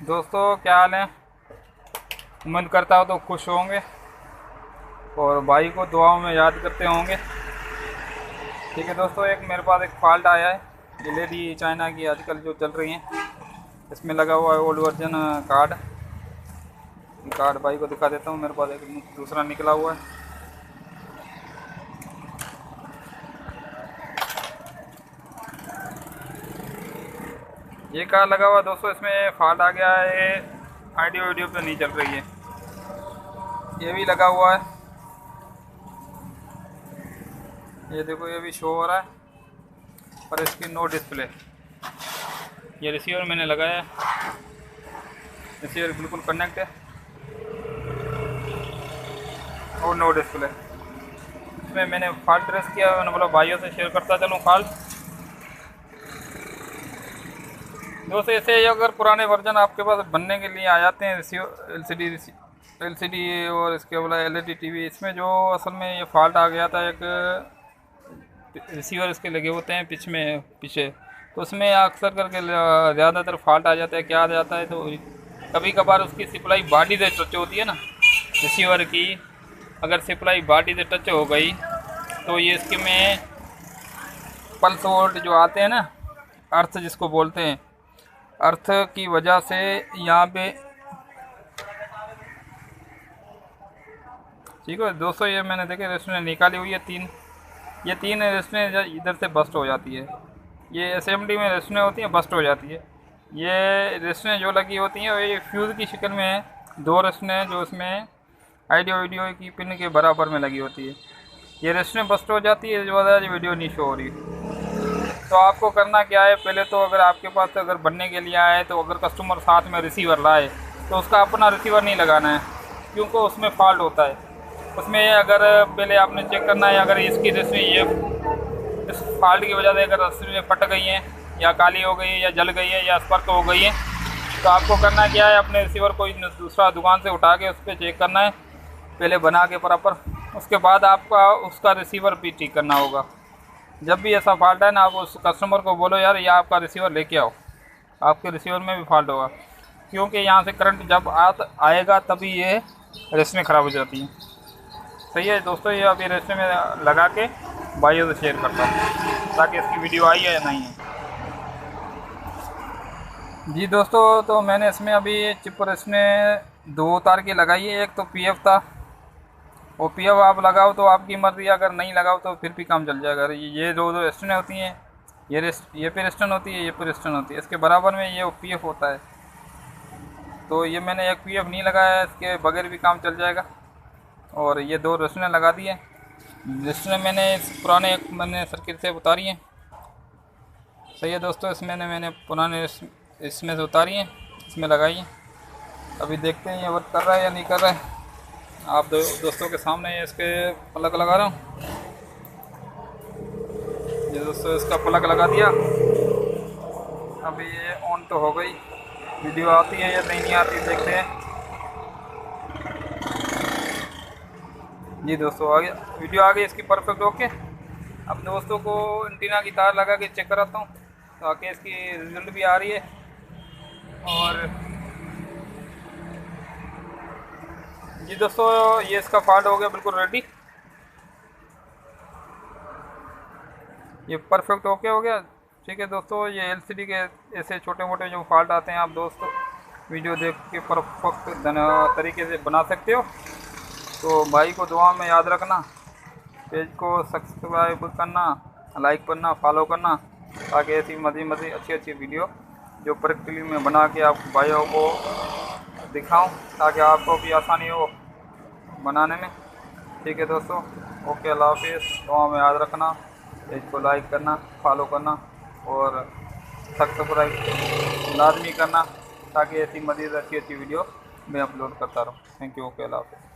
दोस्तों क्या हाल है। उम्मीद करता हूँ तो खुश होंगे और भाई को दुआओं में याद करते होंगे। ठीक है दोस्तों, एक मेरे पास एक फॉल्ट आया है। एलईडी चाइना की आजकल जो चल रही हैं, इसमें लगा हुआ है ओल्ड वर्जन कार्ड। कार्ड भाई को दिखा देता हूँ, मेरे पास एक दूसरा निकला हुआ है। ये कार्ड लगा हुआ है दोस्तों, इसमें फॉल्ट आ गया है, ऑडियो वीडियो पे नहीं चल रही है। ये भी लगा हुआ है, ये देखो ये भी शो हो रहा है पर इसकी नो डिस्प्ले। ये रिसीवर मैंने लगाया है, रिसीवर बिल्कुल कनेक्ट है और नो डिस्प्ले। इसमें मैंने फॉल्ट ट्रेस किया, मैंने बोला भाइयों से शेयर करता चलूँ फॉल्ट। दोस्तों ऐसे अगर पुराने वर्जन आपके पास बनने के लिए आ जाते हैं, रिसीवर एलसीडी और इसके बोला एलईडी टीवी, इसमें जो असल में ये फॉल्ट आ गया था, एक रिसीवर इसके लगे होते हैं पीछे, तो उसमें अक्सर करके ज़्यादातर फॉल्ट आ जाता है। क्या आ जाता है तो कभी कभार उसकी सप्लाई बॉडी से टच होती है ना, रिसीवर की अगर सप्लाई बॉडी से टच हो गई तो ये इसके में पल्स वोल्ट जो आते हैं ना, अर्थ जिसको बोलते हैं, अर्थ की वजह से यहाँ पे। ठीक है दोस्तों, ये मैंने देखे रेस्टोरेंट निकाली हुई है ये तीन रेस्टोरेंट इधर से बस्ट हो जाती है। ये एसएमडी में रेस्टोरेंट होती है, बस्ट हो जाती है। ये रेस्टोरेंट जो लगी होती हैं ये फ्यूज़ की शक्ल में है। दो रेस्टोरेंट जो इसमें आइडियो वीडियो की पिन के बराबर में लगी होती है, ये रेस्टोरेंट बस्ट हो जाती है, इस वजह से वीडियो नहीं शो हो रही। तो आपको करना क्या है, पहले तो अगर आपके पास अगर बनने के लिए आए तो अगर कस्टमर साथ में रिसीवर लाए तो उसका अपना रिसीवर नहीं लगाना है, क्योंकि उसमें फॉल्ट होता है। उसमें अगर पहले आपने चेक करना है, अगर इसकी रस्में ये इस फॉल्ट की वजह से अगर रस्में फट गई हैं या काली हो गई है या जल गई है या स्पर्क हो गई है, तो आपको करना क्या है, अपने रिसीवर को दूसरा दुकान से उठा के उस पर चेक करना है, पहले बना के प्रॉपर। उसके बाद आपका उसका रिसीवर भी ठीक करना होगा। जब भी ऐसा फॉल्ट है ना, आप उस कस्टमर को बोलो यार ये आपका रिसीवर लेके आओ, आपके रिसीवर में भी फॉल्ट होगा, क्योंकि यहाँ से करंट जब आएगा तभी ये रस्में ख़राब हो जाती हैं। सही है दोस्तों, ये अभी रेस्टोरेंट में लगा के भाइयों से शेयर करता हूँ ताकि इसकी वीडियो आई है या नहीं है। जी दोस्तों, तो मैंने इसमें अभी चिप रेस्टोरेंट दो तार की लगाई है। एक तो पीएफ था, वो पीएफ आप लगाओ तो आपकी मर्ज़ी, अगर नहीं लगाओ तो फिर भी काम चल जाएगा। ये दो रेस्टोरेंट होती हैं, ये पे रेस्टोरेंट होती है, ये पे रेस्टोरेंट होती है, इसके बराबर में ये पीएफ होता है। तो ये मैंने एक पीएफ नहीं लगाया, इसके बगैर भी काम चल जाएगा। और ये दो रेस्टोरेंट लगा दिए। रेस्टोरेंट मैंने सर्किट से उतारी हैं। सही है दोस्तों, इसमें मैंने पुराने इसमें से उतारी हैं, इसमें लगाई हैं। अभी देखते हैं ये वर्क कर रहा है या नहीं कर रहा है। आप दोस्तों के सामने इसके प्लग लगा रहा हूँ। ये दोस्तों इसका प्लग लगा दिया। अभी ये ऑन तो हो गई, वीडियो आती है या नहीं आती देखते हैं। जी दोस्तों आ गया, वीडियो आ गई इसकी परफेक्ट ओके। अब दोस्तों को एंटीना की तार लगा के चेक कराता हूँ ताकि इसकी रिजल्ट भी आ रही है। और जी दोस्तों, ये इसका फॉल्ट हो गया बिल्कुल रेडी, ये परफेक्ट ओके हो गया। ठीक है दोस्तों, ये एलसीडी के ऐसे छोटे मोटे जो फॉल्ट आते हैं आप दोस्तों वीडियो देख के परफेक्ट तरीके से बना सकते हो। तो भाई को दुआ में याद रखना, पेज को सब्सक्राइब करना, लाइक करना, फॉलो करना, ताकि ऐसी मज़ीद अच्छी वीडियो जो प्रैक्टिकली में बना के आप भाइयों को दिखाऊं, ताकि आपको भी आसानी हो बनाने में। ठीक है दोस्तों, ओके, अल्लाह हाफिज़। दुआ में याद रखना, पेज को लाइक करना, फॉलो करना और सब्सक्राइब लाजमी करना, ताकि ऐसी मज़ीद अच्छी वीडियो मैं अपलोड करता रहूँ। थैंक यू, ओके, अल्लाह हाफिज़।